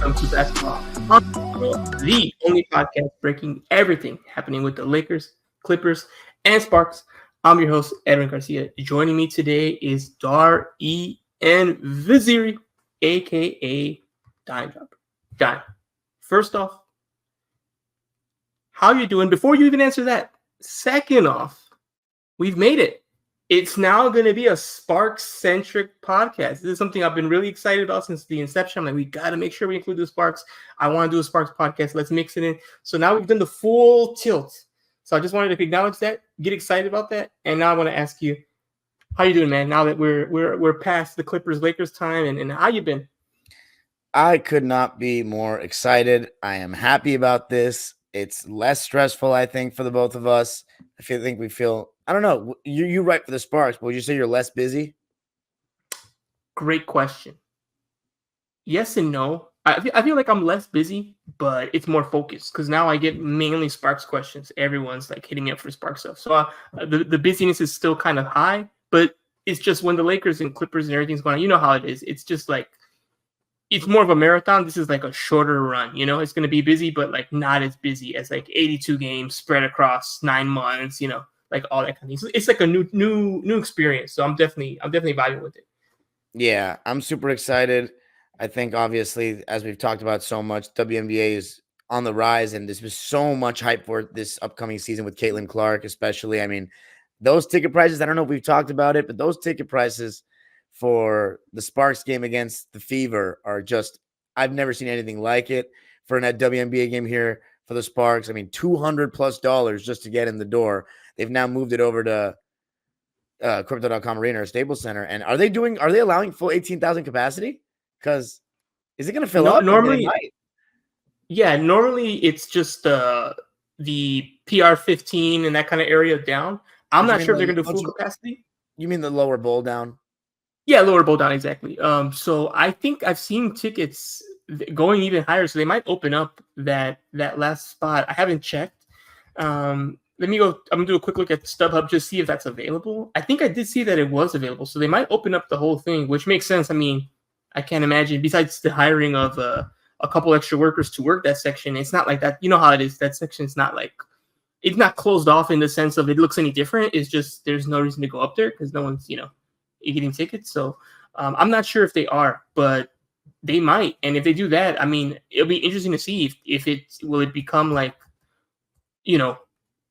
welcome to Basketball on the only podcast breaking everything happening with the Lakers, Clippers, and Sparks. I'm your host, Edwin Garcia. Joining me today is Dar E. N. Viziri, aka Dime Dropper. Dime, first off, how you doing? Before you even answer that, second off, we've made it. It's now going to be a Sparks-centric podcast. This is something I've been really excited about since the inception. I'm like, we got to make sure we include the Sparks. I want to do a Sparks podcast. Let's mix it in. So now we've done the full tilt. So I just wanted to acknowledge that, get excited about that, and now I want to ask you, how you doing, man? Now that we're past the Clippers-Lakers time, and how you been? I could not be more excited. I am happy about this. It's less stressful, I think, for the both of us. We feel. I don't know. You write for the Sparks, but would you say you're less busy? Great question. Yes and no. I feel like I'm less busy, but it's more focused because now I get mainly Sparks questions. Everyone's like hitting me up for Sparks stuff. So the busyness is still kind of high, but it's just when the Lakers and Clippers and everything's going on, you know how it is. It's just like, it's more of a marathon. This is like a shorter run, you know, it's going to be busy, but like not as busy as like 82 games spread across 9 months, you know, like all that kind of thing. So it's like a new experience. So I'm definitely vibing with it. Yeah, I'm super excited. I think obviously, as we've talked about so much, WNBA is on the rise, and there's been so much hype for this upcoming season with Caitlin Clark, especially. I mean, those ticket prices, I don't know if we've talked about it, but those ticket prices for the Sparks game against the Fever are just, I've never seen anything like it for a WNBA game here for the Sparks. I mean, $200+ just to get in the door. They've now moved it over to Crypto.com Arena or Staples Center. And are they allowing full 18,000 capacity? Because is it going to fill up? Normally, yeah, normally it's just the PR15 and that kind of area down. I'm not sure if they're going to do full capacity. You mean the lower bowl down? Yeah, lower bowl down, exactly. So I think I've seen tickets going even higher, so they might open up that last spot. I haven't checked. Let me go. I'm gonna do a quick look at StubHub just see if that's available. I think I did see that it was available, so they might open up the whole thing, which makes sense. I mean, I can't imagine, besides the hiring of a couple extra workers to work that section, it's not like that. You know how it is. That section's not like, it's not closed off in the sense of it looks any different. It's just there's no reason to go up there because no one's, you know, getting tickets. So I'm not sure if they are, but they might. And if they do that, I mean, it'll be interesting to see if it will become like, you know,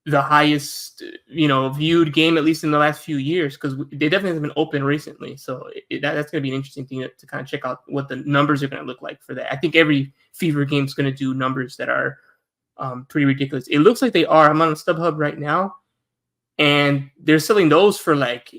the highest, you know, viewed game, at least in the last few years, because they definitely haven't been open recently. So that's going to be an interesting thing to kind of check out what the numbers are going to look like for that. I think every Fever game is going to do numbers that are pretty ridiculous. It looks like they are. I'm on StubHub right now, and they're selling those for like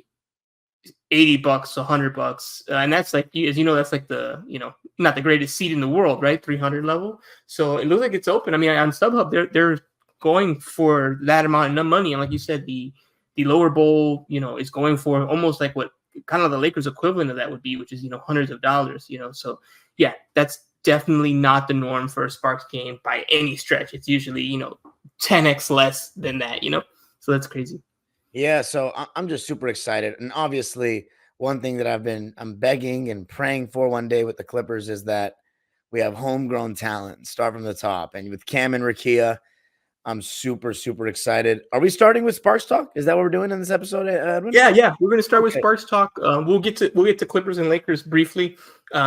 $80, $100, and that's like, as you know, that's like the, you know, not the greatest seat in the world, right? 300 level. So it looks like it's open. I mean, on StubHub, they're going for that amount of money, and like you said, the lower bowl, you know, is going for almost like what kind of the Lakers equivalent of that would be, which is, you know, hundreds of dollars, you know. So yeah, that's definitely not the norm for a Sparks game by any stretch. It's usually, you know, 10x less than that, you know. So that's crazy. Yeah, so I'm just super excited. And obviously, one thing that I'm begging and praying for one day with the Clippers is that we have homegrown talent, start from the top. And with Cam and Rakia, I'm super, super excited. Are we starting with Sparks Talk? Is that what we're doing in this episode, Edwin? Yeah. We're going to start with Sparks Talk. We'll get to Clippers and Lakers briefly.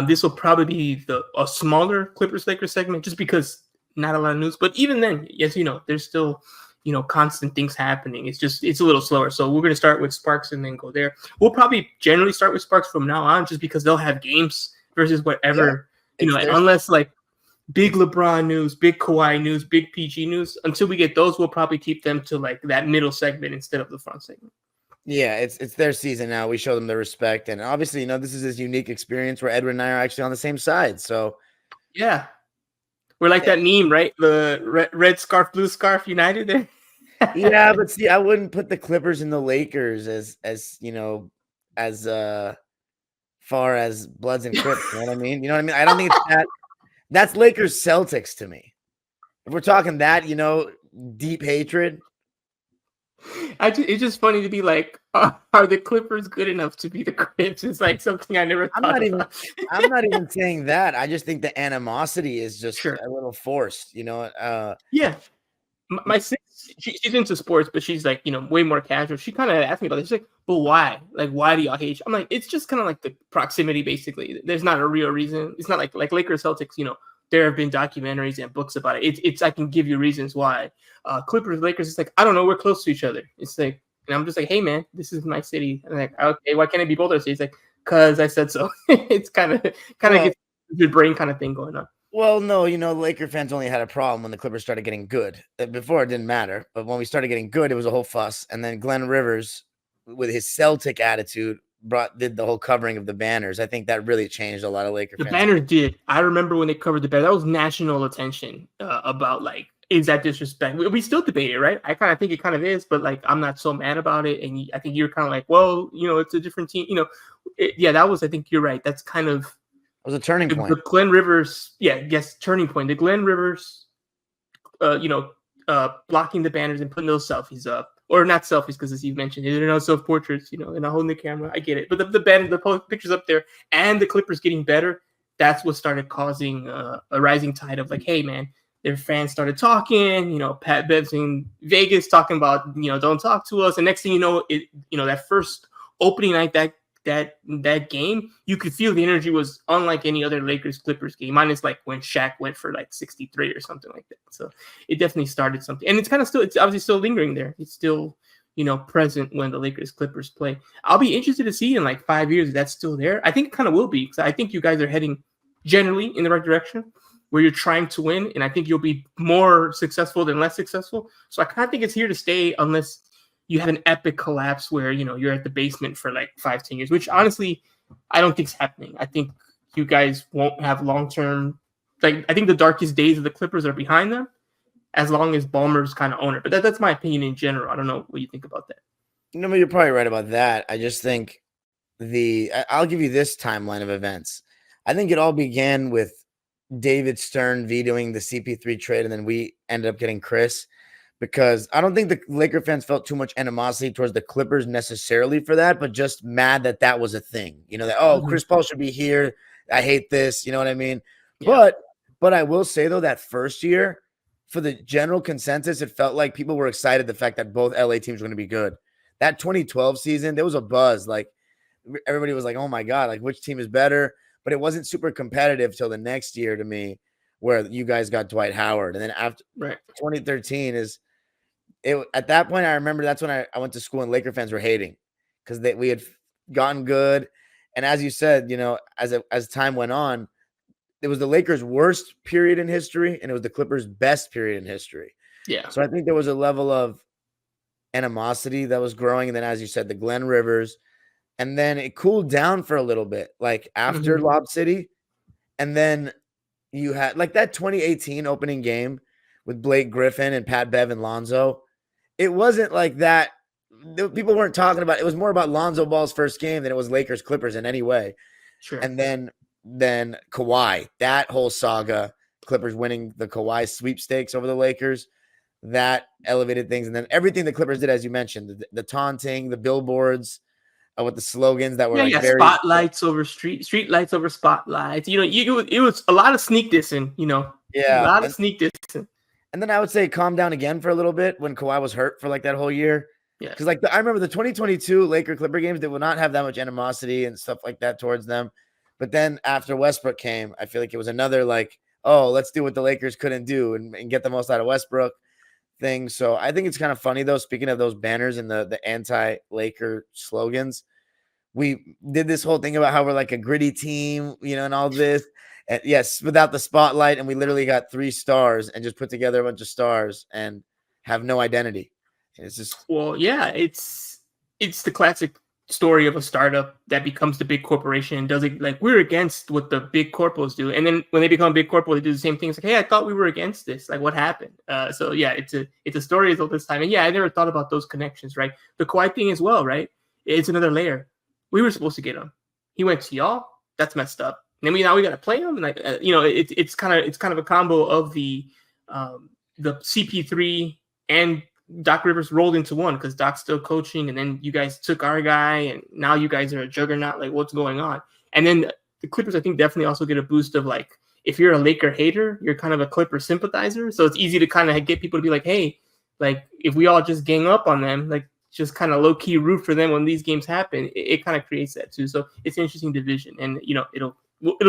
This will probably be a smaller Clippers-Lakers segment just because not a lot of news. But even then, as you know, there's still, you know, constant things happening. It's a little slower. So we're going to start with Sparks and then go there. We'll probably generally start with Sparks from now on just because they'll have games versus whatever, you know, unless like big LeBron news, big Kawhi news, big PG news. Until we get those, we'll probably keep them to like that middle segment instead of the front segment. Yeah, it's their season now. We show them the respect. And obviously, you know, this is this unique experience where Edwin and I are actually on the same side. So yeah. We're like that meme, right? The red scarf, blue scarf united there. Yeah, but see, I wouldn't put the Clippers and the Lakers as you know, as far as Bloods and Crips. You know what I mean? You know what I mean? I don't think it's that. That's Lakers Celtics to me. If we're talking that, you know, deep hatred. It's just funny to be like, are the Clippers good enough to be the Crips? It's like something I never I'm thought not even about. I'm not even saying that. I just think the animosity is just Sure. a little forced, Yeah. My sis, she's into sports, but she's like, way more casual. She kind of asked me about this. She's like, but why? Like, why do y'all hate? I'm like, it's just kind of like the proximity, basically. There's not a real reason. It's not like Lakers Celtics. There have been documentaries and books about it. It's I can give you reasons why. Clippers Lakers. It's like I don't know. We're close to each other. It's like, and I'm just like, hey man, this is my city. And I'm like, okay, why can't it be both our cities? Like, cause I said so. It's kind of Well, gets your brain kind of thing going on. well, no, Laker fans only had a problem when the Clippers started getting good. Before it didn't matter, but when we started getting good, it was a whole fuss. And then Glenn Rivers, with his Celtic attitude, did the whole covering of the banners. I think that really changed a lot of Laker The fans. banner did. I remember when they covered the banner. That was national attention about like, is that disrespect? We still debate it, right? I kind of think it kind of is, but like, I'm not so mad about it. And I think you're kind of like, well, it's a different team. Yeah, that was. I think you're right. That's kind of It was a turning the point. Glenn Rivers. Yeah, yes, turning point. The Glenn Rivers, blocking the banners and putting those selfies up. Or not selfies, because as you mentioned, they're not self portraits, and not holding the camera. I get it, but the banner, the pictures up there, and the Clippers getting better. That's what started causing a rising tide of like, hey man, their fans started talking. Pat Bev's in Vegas talking about, don't talk to us. And next thing you know, that first opening night that game, you could feel the energy was unlike any other Lakers Clippers game, minus like when Shaq went for like 63 or something like that. So it definitely started something, and it's obviously still lingering there. It's still present when the Lakers Clippers play. I'll be interested to see in like 5 years if that's still there. I think it kind of will be, because I think you guys are heading generally in the right direction where you're trying to win, and I think you'll be more successful than less successful. So I kind of think it's here to stay, unless you have an epic collapse where you're at the basement for like 5-10 years, which honestly I don't think is happening. I think you guys won't have long-term, like, I think the darkest days of the Clippers are behind them, as long as Ballmer's kind of owner. But that's my opinion in general. I don't know what you think about that. No, but you're probably right about that. I just think I'll give you this timeline of events. I think it all began with David Stern vetoing the CP3 trade, and then we ended up getting Chris, because I don't think the Laker fans felt too much animosity towards the Clippers necessarily for that, but just mad that was a thing. That, Chris Paul should be here. I hate this. You know what I mean? Yeah. But I will say, though, that first year, for the general consensus, it felt like people were excited the fact that both LA teams were going to be good. That 2012 season, there was a buzz. Like, everybody was like, oh my God, like, which team is better? But it wasn't super competitive till the next year to me, where you guys got Dwight Howard. And then after 2013 at that point, I remember that's when I went to school and Laker fans were hating because we had gotten good. And as you said, as time went on, it was the Lakers' worst period in history, and it was the Clippers' best period in history. Yeah. So I think there was a level of animosity that was growing. And then, as you said, the Glenn Rivers, and then it cooled down for a little bit, like after Lob City. And then you had like that 2018 opening game with Blake Griffin and Pat Bev and Lonzo. It wasn't like that. People weren't talking about it. It was more about Lonzo Ball's first game than it was Lakers Clippers in any way. Sure. And then Kawhi, that whole saga, Clippers winning the Kawhi sweepstakes over the Lakers, that elevated things. And then everything the Clippers did, as you mentioned, the taunting, the billboards, with the slogans that were very spotlights over street lights over spotlights. It was a lot of sneak dissing. A lot of sneak dissing. And then I would say calm down again for a little bit when Kawhi was hurt for like that whole year. Yeah. Because I remember the 2022 Laker Clipper games, they would not have that much animosity and stuff like that towards them. But then after Westbrook came, I feel like it was another like, oh, let's do what the Lakers couldn't do and get the most out of Westbrook thing. So I think it's kind of funny, though, speaking of those banners and the anti-Laker slogans, we did this whole thing about how we're like a gritty team, and all this. And yes, without the spotlight, and we literally got 3 stars and just put together a bunch of stars and have no identity. It's just, well, yeah, it's the classic story of a startup that becomes the big corporation and does it like we're against what the big corpos do, and then when they become big corpo, they do the same thing. It's like, hey, I thought we were against this. Like, what happened? So yeah, it's a story of all this time, and yeah, I never thought about those connections. Right, the Kawhi thing as well. Right, it's another layer. We were supposed to get him. He went to y'all. That's messed up. And then now we got to play him. And like, it's kind of a combo of the CP3 and Doc Rivers rolled into one because Doc's still coaching, and then you guys took our guy, and now you guys are a juggernaut. Like, what's going on? And then the Clippers, I think, definitely also get a boost of like, if you're a Laker hater, you're kind of a Clipper sympathizer. So it's easy to kind of get people to be like, hey, like if we all just gang up on them, like just kind of low key root for them when these games happen, it kind of creates that too. So it's an interesting division, and it'll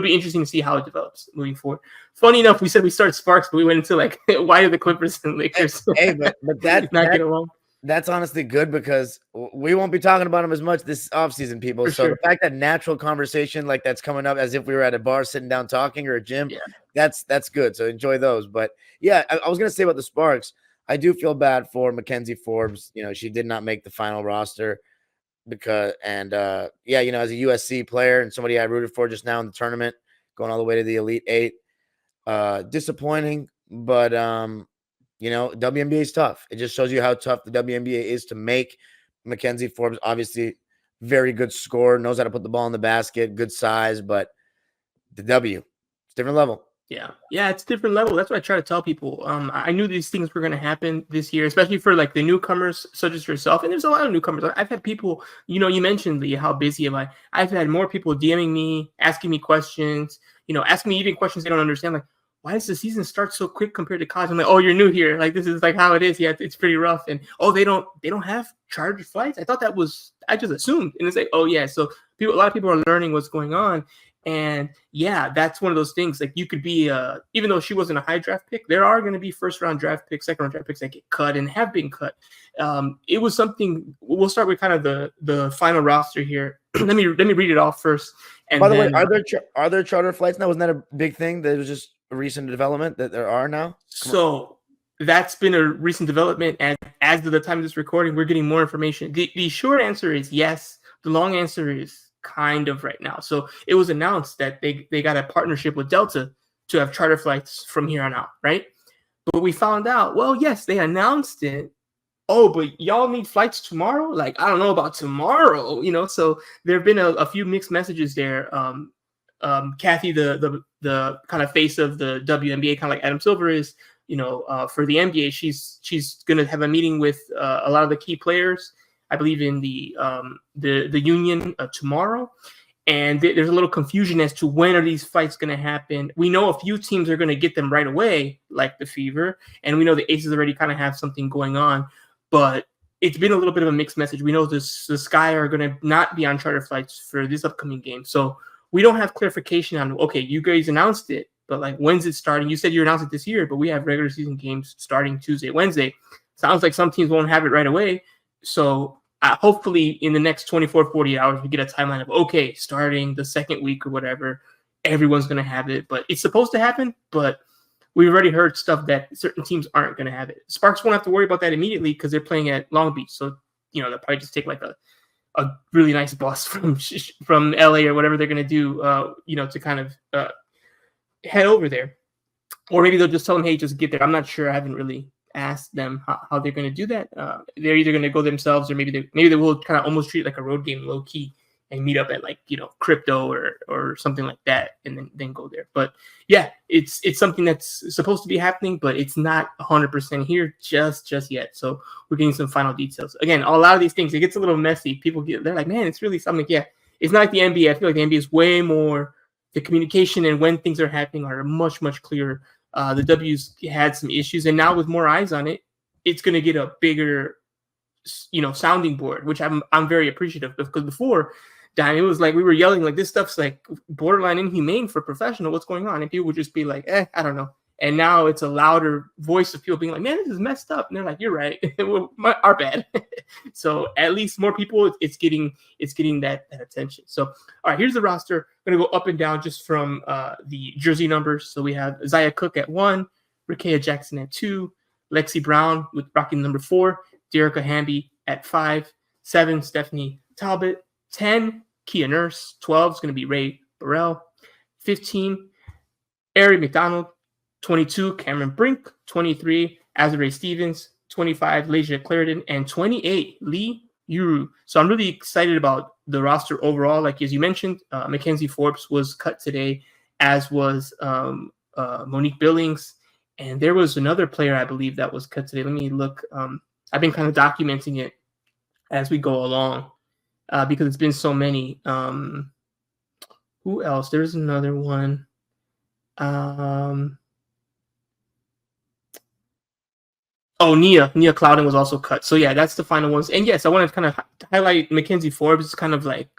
be interesting to see how it develops moving forward. Funny enough, we said we started Sparks, but we went into like why are the Clippers and Lakers but that not get along? That's honestly good because we won't be talking about them as much this offseason, people. For so sure. The fact that natural conversation like that's coming up as if we were at a bar sitting down talking or a gym, that's good. So enjoy those. But yeah, I was gonna say about the Sparks, I do feel bad for Mackenzie Forbes. She did not make the final roster because as a USC player and somebody I rooted for just now in the tournament, going all the way to the Elite Eight. Disappointing, but WNBA is tough. It just shows you how tough the WNBA is to make. Mackenzie Forbes, obviously, very good scorer, knows how to put the ball in the basket, good size, but the W, it's a different level. Yeah, it's a different level. That's what I try to tell people. I knew these things were going to happen this year, especially for like the newcomers such as yourself. And there's a lot of newcomers. I've had people, you mentioned how busy am I? I've had more people DMing me, asking me questions, asking me even questions they don't understand. Like, why does the season start so quick compared to college? I'm like, oh, you're new here. Like, this is like how it is. Yeah, it's pretty rough. And they don't have chartered flights. I thought I just assumed. And it's like, oh yeah. So a lot of people are learning what's going on. And yeah, that's one of those things. Like you could be, even though she wasn't a high draft pick, there are going to be first round draft picks, second round draft picks that get cut and have been cut. It was something. We'll start with kind of the final roster here. let me read it off first. And by the way, are there charter flights now? Wasn't that a big thing? That was just a recent development that there are now. So that's been a recent development, and as of the time of this recording, we're getting more information. The short answer is yes. The long answer is kind of right now. So it was announced that they got a partnership with Delta to have charter flights from here on out, right? But we found out, well, yes, they announced it. Oh, but y'all need flights tomorrow? Like, I don't know about tomorrow, So there have been a few mixed messages there. Kathy, the kind of face of the WNBA, kind of like Adam Silver is, for the NBA, she's going to have a meeting with a lot of the key players, I believe in the union tomorrow. And there's a little confusion as to when are these fights going to happen. We know a few teams are going to get them right away, like the Fever, and we know the Aces already kind of have something going on, but it's been a little bit of a mixed message. We know the Sky are going to not be on charter flights for this upcoming game. So we don't have clarification on, okay, you guys announced it, but like, when's it starting? You said you announced it this year, but we have regular season games starting Tuesday, Wednesday. Sounds like some teams won't have it right away. So hopefully in the next 24, 48 hours, we get a timeline of, okay, starting the second week or whatever, everyone's going to have it. But it's supposed to happen, but we've already heard stuff that certain teams aren't going to have it. Sparks won't have to worry about that immediately because they're playing at Long Beach. So, they'll probably just take like a really nice bus from LA or whatever they're going to do, to kind of head over there. Or maybe they'll just tell them, hey, just get there. I'm not sure. I haven't really asked them how they're going to do that. They're either going to go themselves or maybe they will kind of almost treat it like a road game low key and meet up at like, crypto or something like that and then go there. But yeah, it's something that's supposed to be happening, but it's not 100% here just yet. So we're getting some final details. Again, a lot of these things, it gets a little messy. They're like, man, it's really something. Yeah, it's not like the NBA. I feel like the NBA is way more, the communication and when things are happening are much, much clearer. The W's had some issues, and now with more eyes on it, it's going to get a bigger, sounding board, which I'm very appreciative of, because before, Dan, it was like we were yelling like this stuff's like borderline inhumane for professional. What's going on? And people would just be like, I don't know. And now it's a louder voice of people being like, man, this is messed up. And they're like, you're right. Our bad. So at least more people, it's getting that attention. So, all right, here's the roster. I'm going to go up and down just from the jersey numbers. So we have Zaya Cook at 1, Rakea Jackson at 2, Lexi Brown with rocking number 4, Derica Hamby at 5, 7, Stephanie Talbot, 10, Kia Nurse, 12 is going to be Ray Burrell, 15, Ari McDonald, 22, Cameron Brink, 23, Azurey Stevens, 25, Leja Clarendon, and 28, Lee Yuru. So I'm really excited about the roster overall. Like, as you mentioned, Mackenzie Forbes was cut today, as was Monique Billings. And there was another player, I believe, that was cut today. Let me look. I've been kind of documenting it as we go along because it's been so many. Who else? There's another one. Nia Clouden was also cut. So yeah, that's the final ones. And yes, I want to kind of highlight Mackenzie Forbes is kind of like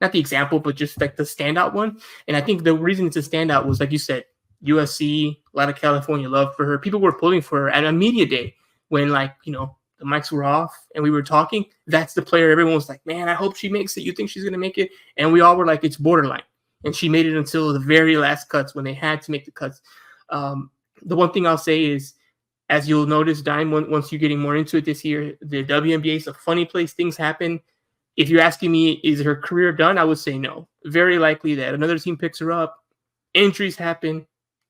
not the example, but just like the standout one. And I think the reason it's a standout was like you said, USC, a lot of California love for her. People were pulling for her at a media day when like the mics were off and we were talking. That's the player everyone was like, man, I hope she makes it. You think she's gonna make it? And we all were like, it's borderline. And she made it until the very last cuts when they had to make the cuts. The one thing I'll say is, as you'll notice, Dime, once you're getting more into it this year, the WNBA is a funny place. Things happen. If you're asking me, is her career done? I would say no. Very likely that another team picks her up. Injuries happen.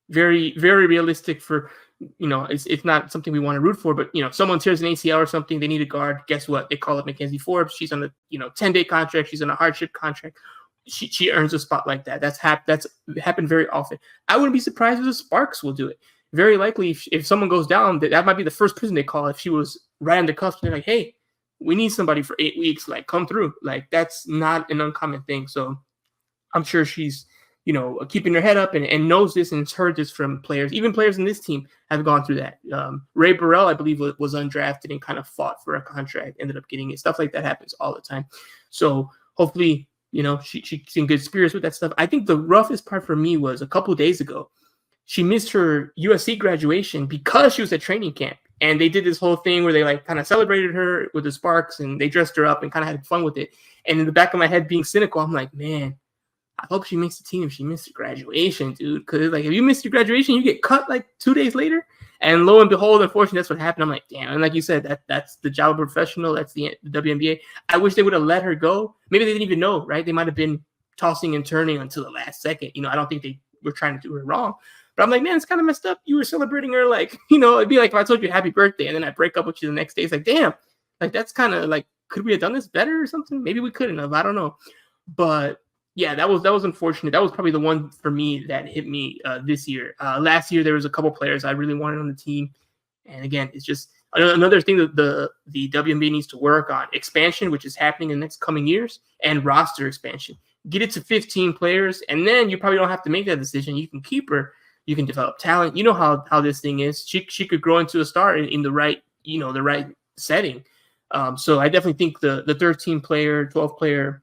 Very, very realistic for, it's not something we want to root for, but, someone tears an ACL or something, they need a guard. Guess what? They call up Mackenzie Forbes. She's on a, 10-day contract. She's on a hardship contract. She earns a spot like that. That's happened very often. I wouldn't be surprised if the Sparks will do it. Very likely, if someone goes down, that might be the first person they call. If she was right on the cusp, they're like, hey, we need somebody for 8 weeks. Like, come through. Like, that's not an uncommon thing. So I'm sure she's, keeping her head up and knows this and has heard this from players. Even players in this team have gone through that. Ray Burrell, I believe, was undrafted and kind of fought for a contract, ended up getting it. Stuff like that happens all the time. So hopefully, she's in good spirits with that stuff. I think the roughest part for me was a couple of days ago. She missed her USC graduation because she was at training camp. And they did this whole thing where they like kind of celebrated her with the Sparks and they dressed her up and kind of had fun with it. And in the back of my head, being cynical, I'm like, man, I hope she makes the team if she missed her graduation, dude. Because like if you missed your graduation, you get cut like 2 days later. And lo and behold, unfortunately, that's what happened. I'm like, damn. And like you said, that's the job of a professional. That's the WNBA. I wish they would have let her go. Maybe they didn't even know, right? They might have been tossing and turning until the last second. I don't think they were trying to do her wrong. But I'm like, man, it's kind of messed up. You were celebrating her like, it'd be like if I told you happy birthday and then I break up with you the next day. It's like, damn, like that's kind of like, could we have done this better or something? Maybe we couldn't have. I don't know. But yeah, that was unfortunate. That was probably the one for me that hit me this year. Last year, there was a couple players I really wanted on the team. And again, it's just another thing that the WNBA needs to work on. Expansion, which is happening in the next coming years, and roster expansion. Get it to 15 players, and then you probably don't have to make that decision. You can keep her. You can develop talent. You know how this thing is. She could grow into a star in the right, the right setting. So I definitely think the 13-player, 12-player,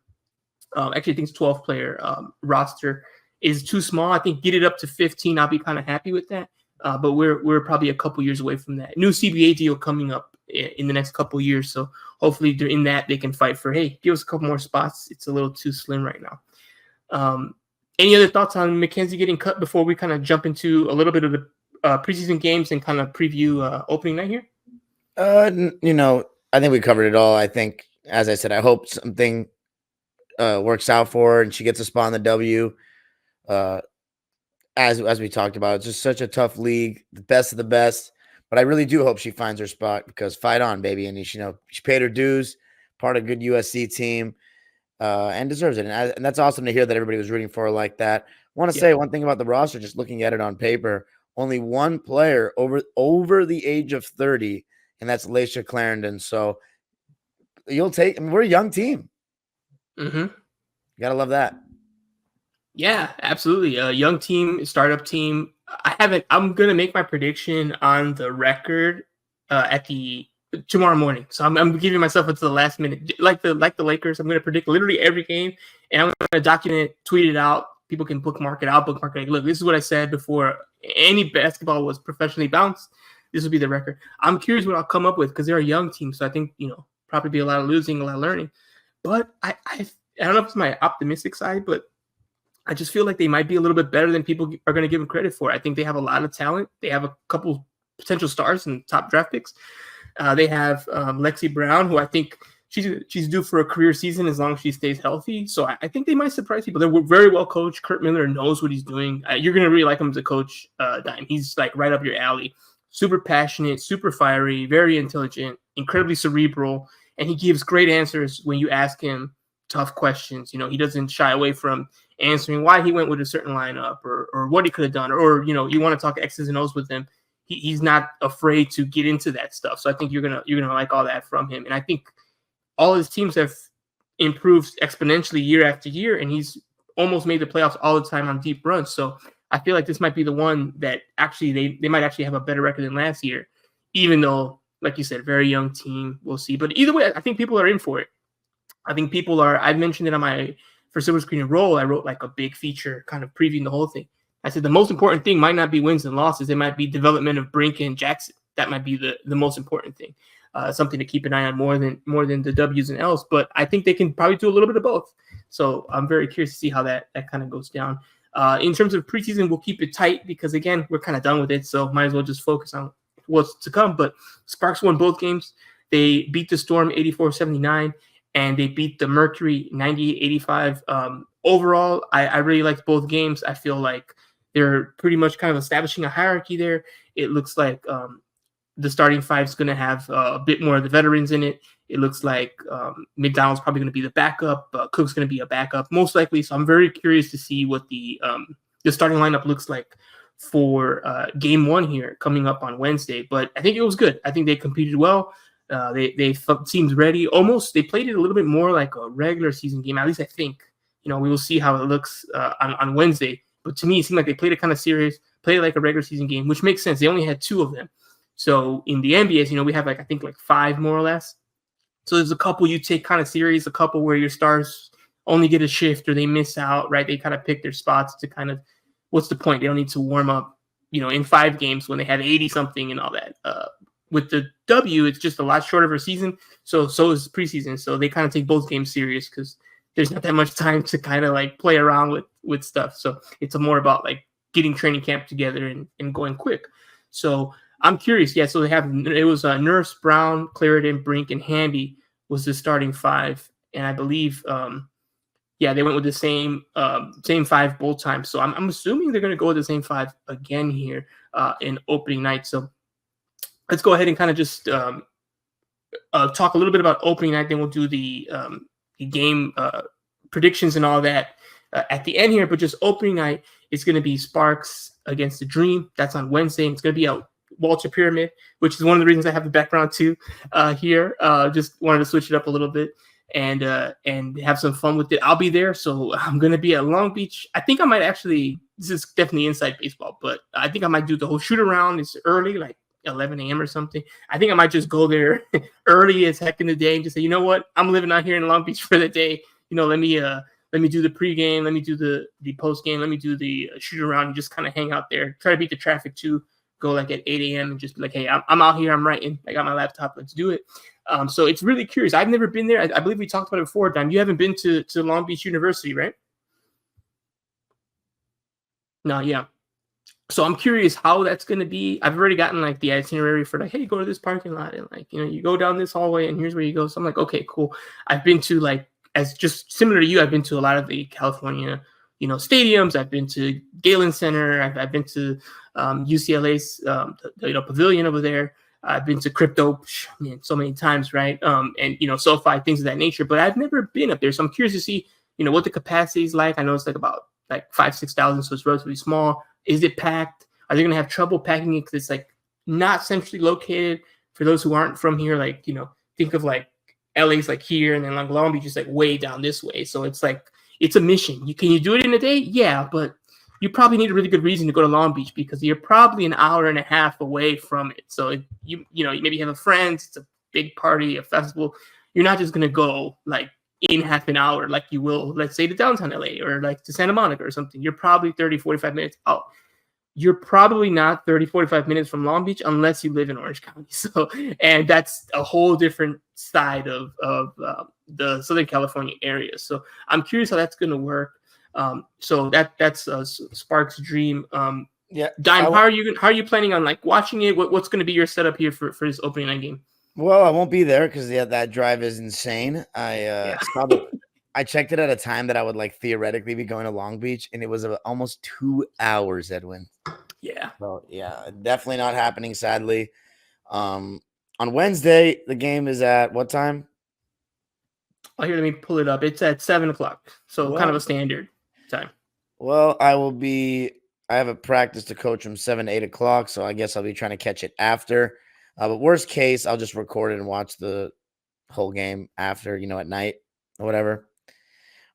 actually I think it's 12-player roster is too small. I think get it up to 15. I'll be kind of happy with that. But we're probably a couple years away from that. New CBA deal coming up in the next couple years. So hopefully in that they can fight for, hey, give us a couple more spots. It's a little too slim right now. Any other thoughts on Mackenzie getting cut before we kind of jump into a little bit of the preseason games and kind of preview opening night here? I think we covered it all. I think, as I said, I hope something works out for her and she gets a spot in the W. As we talked about, it's just such a tough league, the best of the best. But I really do hope she finds her spot because fight on, baby. And she paid her dues, part of a good USC team. And deserves it. And that's awesome to hear that everybody was rooting for her like that. I want to say one thing about the roster, just looking at it on paper, only one player over the age of 30, and that's Laisha Clarendon. So we're a young team. Mm-hmm. You got to love that. Yeah, absolutely. A young team, startup team. I'm going to make my prediction on the record tomorrow morning. So I'm giving myself until the last minute, like the Lakers. I'm going to predict literally every game, and I'm going to document it, tweet it out. People can bookmark it. I'll bookmark it. Like, look, this is what I said before any basketball was professionally bounced. This will be the record. I'm curious what I'll come up with because they're a young team, so I think probably be a lot of losing, a lot of learning. But I don't know if it's my optimistic side, but I just feel like they might be a little bit better than people are going to give them credit for. I think they have a lot of talent. They have a couple potential stars and top draft picks. They have Lexi Brown, who I think she's due for a career season as long as she stays healthy. So I think they might surprise people. They're very well coached. Kurt Miller knows what he's doing. You're going to really like him as a coach, Dime. He's like right up your alley. Super passionate, super fiery, very intelligent, incredibly cerebral, and he gives great answers when you ask him tough questions. He doesn't shy away from answering why he went with a certain lineup or what he could have done, or you want to talk X's and O's with him. he's not afraid to get into that stuff. So I think you're gonna like all that from him. And I think all his teams have improved exponentially year after year, and he's almost made the playoffs all the time on deep runs. So I feel like this might be the one that actually they might actually have a better record than last year, even though, like you said, very young team. We'll see. But either way, I think people are in for it. I think people are. I mentioned it on my for Silver Screen and Roll. I wrote like a big feature, kind of previewing the whole thing. I said the most important thing might not be wins and losses. It might be development of Brink and Jackson. That might be the most important thing. Something to keep an eye on more than the W's and L's. But I think they can probably do a little bit of both. So I'm very curious to see how that kind of goes down. In terms of preseason, we'll keep it tight because, again, we're kind of done with it. So might as well just focus on what's to come. But Sparks won both games. They beat the Storm 84-79, and they beat the Mercury 98-85. Overall, I really liked both games. I feel like they're pretty much kind of establishing a hierarchy there. It looks like the starting five is going to have a bit more of the veterans in it. It looks like McDonald's probably going to be the backup. Cook's going to be a backup, most likely. So I'm very curious to see what the starting lineup looks like for game one here coming up on Wednesday. But I think it was good. I think they competed well. They seemed ready. Almost, they played it a little bit more like a regular season game. At least I think. We will see how it looks on Wednesday. But to me, it seemed like they played it kind of serious, played it like a regular season game, which makes sense. They only had 2 of them. So in the NBA, we have I think 5 more or less. So there's a couple you take kind of serious, a couple where your stars only get a shift or they miss out, right? They kind of pick their spots to kind of, what's the point? They don't need to warm up, in 5 games when they have 80 something and all that. With the W, it's just a lot shorter of a season. So is preseason. So they kind of take both games serious because there's not that much time to kind of play around with stuff. So it's more about getting training camp together and going quick. So I'm curious. Yeah, so it was Nurse, Brown, Clarendon, Brink, and Hamby was the starting 5, and I believe, they went with the same 5 both times. So I'm assuming they're going to go with the same 5 again here in opening night. So let's go ahead and kind of just talk a little bit about opening night. Then we'll do the game predictions and all that at the end here. But just opening night, it's going to be Sparks against the Dream. That's on Wednesday, and it's going to be a Walter Pyramid, which is one of the reasons I have the background too here. Just wanted to switch it up a little bit and have some fun with it. I'll be there, so I'm going to be at Long Beach. I think I might actually, this is definitely inside baseball, but I think I might do the whole shoot around. It's early, 11 a.m. or something. I think I might just go there early as heck in the day and just say, you know what, I'm living out here in Long Beach for the day. Let me do the pregame, let me do the postgame, let me do the shoot around and just kind of hang out there. Try to beat the traffic too. Go at 8 a.m. and just be like, hey, I'm out here, I'm writing. I got my laptop, let's do it. So it's really curious. I've never been there. I believe we talked about it before, Don. You haven't been to Long Beach University, right? No, yeah. So I'm curious how that's going to be. I've already gotten the itinerary for hey, go to this parking lot and you go down this hallway and here's where you go. So I'm like, okay, cool. I've been to as just similar to you, I've been to a lot of the California, stadiums. I've been to Galen Center. I've been to UCLA's pavilion over there. I've been to Crypto, so many times, right? And SoFi, things of that nature. But I've never been up there, so I'm curious to see, what the capacity is like. I know it's about 5,000-6,000, so it's relatively small. Is it packed? Are they going to have trouble packing it because it's not centrally located? For those who aren't from here, think of LA's here, and then Long Beach is way down this way. So it's it's a mission. Can you do it in a day? Yeah, but you probably need a really good reason to go to Long Beach because you're probably an hour and a half away from it. So you maybe have a friend, it's a big party, a festival. You're not just gonna go in half an hour like you will, let's say, to downtown LA or to Santa Monica or something. You're probably 30-45 minutes out. You're probably not 30-45 minutes from Long Beach unless you live in Orange County. So, and that's a whole different side of the Southern California area. So I'm curious how that's going to work. So that's Sparks' dream. Yeah, Dime, how are you planning on watching it? What's going to be your setup here for this opening night game? Well, I won't be there because that drive is insane. I checked it at a time that I would theoretically be going to Long Beach, and it was almost 2 hours, Edwin. Yeah. So yeah, definitely not happening, sadly. On Wednesday, the game is at what time? Oh, here, let me pull it up. It's at 7:00, so kind of a standard time. Well, I will be I have a practice to coach from 7 to 8 o'clock, so I guess I'll be trying to catch it after. But worst case, I'll just record it and watch the whole game after, at night or whatever.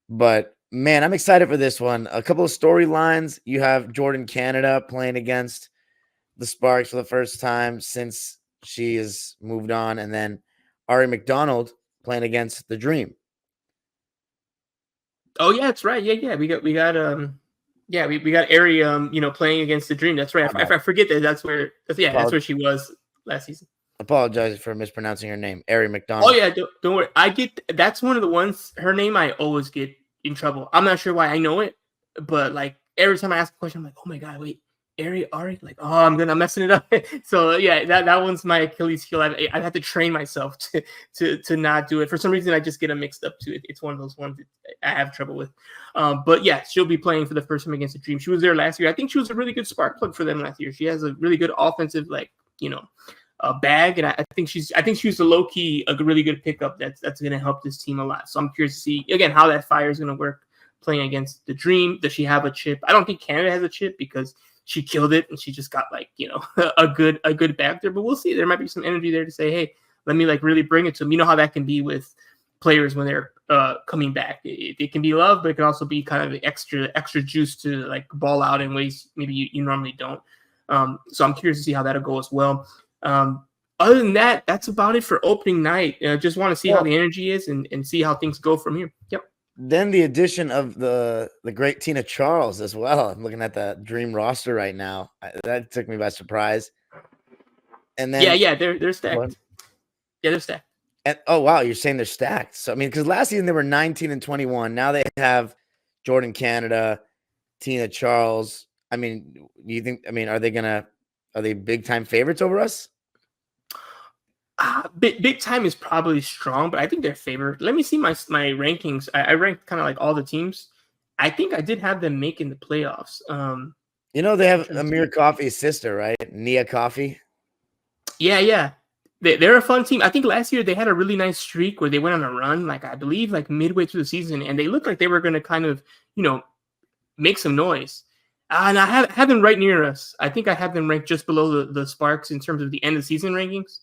But man, I'm excited for this one. A couple of storylines. You have Jordan Canada playing against the Sparks for the first time since she has moved on, and then Ari McDonald playing against the Dream. Oh yeah, that's right. Yeah. We got we got Ari playing against the Dream. That's right. I forget that. That's where she was last season. Apologize for mispronouncing her name, Ari McDonald. Oh yeah, don't worry. That's one of the ones. Her name I always get in trouble. I'm not sure why I know it, but like every time I ask a question, I'm like, oh my god, wait, Ari, like, oh, I'm messing it up. So yeah, that one's my Achilles heel. I have to train myself to not do it. For some reason, I just get them mixed up too. It's one of those ones that I have trouble with. But yeah, she'll be playing for the first time against the Dream. She was there last year. I think she was a really good spark plug for them last year. She has a really good offensive, bag, and I think she was a low key a really good pickup that's going to help this team a lot. So I'm curious to see again how that fire is going to work playing against the Dream. Does she have a chip? I don't think Canada has a chip because she killed it and she just got a good back there. But we'll see. There might be some energy there to say, hey, let me really bring it to them. You know how that can be with players when they're coming back. It can be love, but it can also be kind of the extra juice to ball out in ways maybe you normally don't. So I'm curious to see how that'll go as well. Other than that, that's about it for opening night. Just want to see how the energy is and see how things go from here. Yep. Then the addition of the great Tina Charles as well. I'm looking at the Dream roster right now. That took me by surprise. And then they're stacked. What? Yeah, they're stacked. And oh wow, you're saying they're stacked. So I mean, because last season they were 19 and 21. Now they have Jordan Canada, Tina Charles. I mean, do you think? I mean, are they big time favorites over us? Big time is probably strong, but I think they're favored. Let me see my rankings. I ranked kind of all the teams. I think I did have them making the playoffs. They have Amir Coffey's sister, right? Nia Coffey. Yeah. They're a fun team. I think last year they had a really nice streak where they went on a run, I believe midway through the season, and they looked like they were going to kind of, make some noise. And I have them right near us. I think I have them ranked just below the Sparks in terms of the end of season rankings.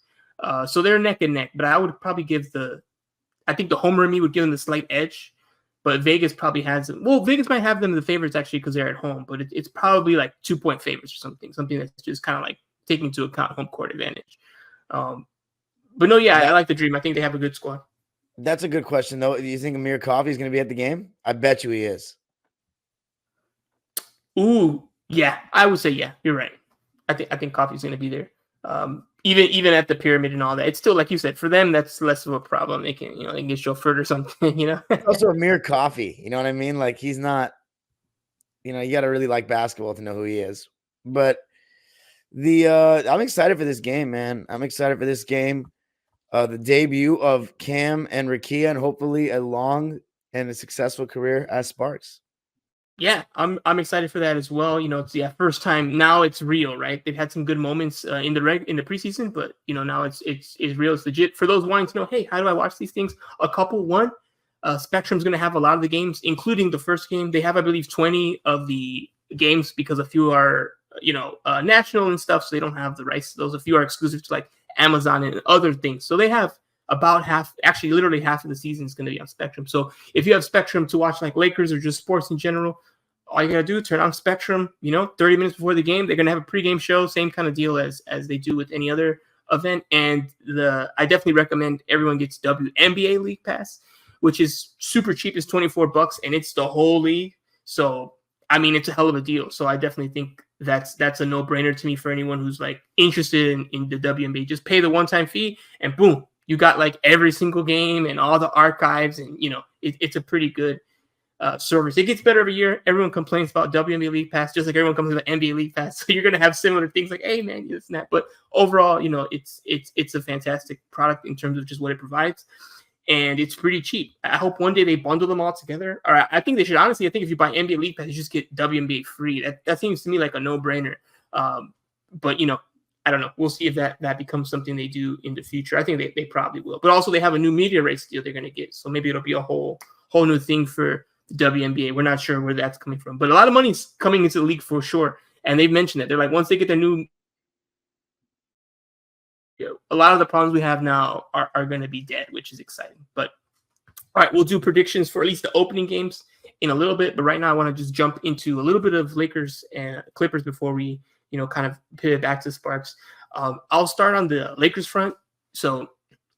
So they're neck and neck, but I would probably I think the homer in me would give them the slight edge, but Vegas probably has them. Well, Vegas might have them the favorites actually because they're at home, but it's probably 2-point favorites or something that's just kind of taking into account home court advantage. But no, yeah, I like the Dream. I think they have a good squad. That's a good question though. Do you think Amir Coffey is going to be at the game? I bet you he is. Ooh, yeah, I would say yeah. You're right. I think Coffey's going to be there. Even at the pyramid and all that, it's still like you said. For them, that's less of a problem. They can they can get chauffeured or something. Also, Amir Coffey. You know what I mean? He's not. You got to really like basketball to know who he is. But I'm excited for this game, man. I'm excited for this game. The debut of Cam and Rakia, and hopefully a long and a successful career as Sparks. Yeah, I'm excited for that as well. It's first time now. It's real, right? They've had some good moments in the preseason, but now it's real. It's legit. For those wanting to know, hey, how do I watch these things? Spectrum's going to have a lot of the games, including the first game. They have, I believe, 20 of the games because a few are national and stuff, so they don't have the rights to those. A few are exclusive to Amazon and other things. So they have about half, actually literally half of the season is going to be on Spectrum. So if you have Spectrum to watch Lakers or just sports in general, all you got to do, turn on Spectrum, 30 minutes before the game. They're going to have a pregame show, same kind of deal as they do with any other event. And I definitely recommend everyone gets WNBA League Pass, which is super cheap. It's $24 and it's the whole league. So, I mean, it's a hell of a deal. So I definitely think that's a no-brainer to me for anyone who's interested in the WNBA. Just pay the one-time fee and boom, you got every single game and all the archives, and it's a pretty good service. It gets better every year. Everyone complains about WNBA League Pass, just like everyone complains about NBA League Pass. So you're gonna have similar things hey man, this and that. But overall, it's a fantastic product in terms of just what it provides, and it's pretty cheap. I hope one day they bundle them all together. Or I think they should honestly. I think if you buy NBA League Pass, you just get WNBA free. That seems to me like a no-brainer. But I don't know. We'll see if that becomes something they do in the future. I think they probably will. But also they have a new media rights deal they're going to get. So maybe it'll be a whole new thing for the WNBA. We're not sure where that's coming from, but a lot of money's coming into the league for sure. And they've mentioned it. They're like, once they get their new, a lot of the problems we have now are going to be dead, which is exciting. But all right, we'll do predictions for at least the opening games in a little bit. But right now, I want to just jump into a little bit of Lakers and Clippers before we, kind of pivot back to Sparks. I'll start on the Lakers front. So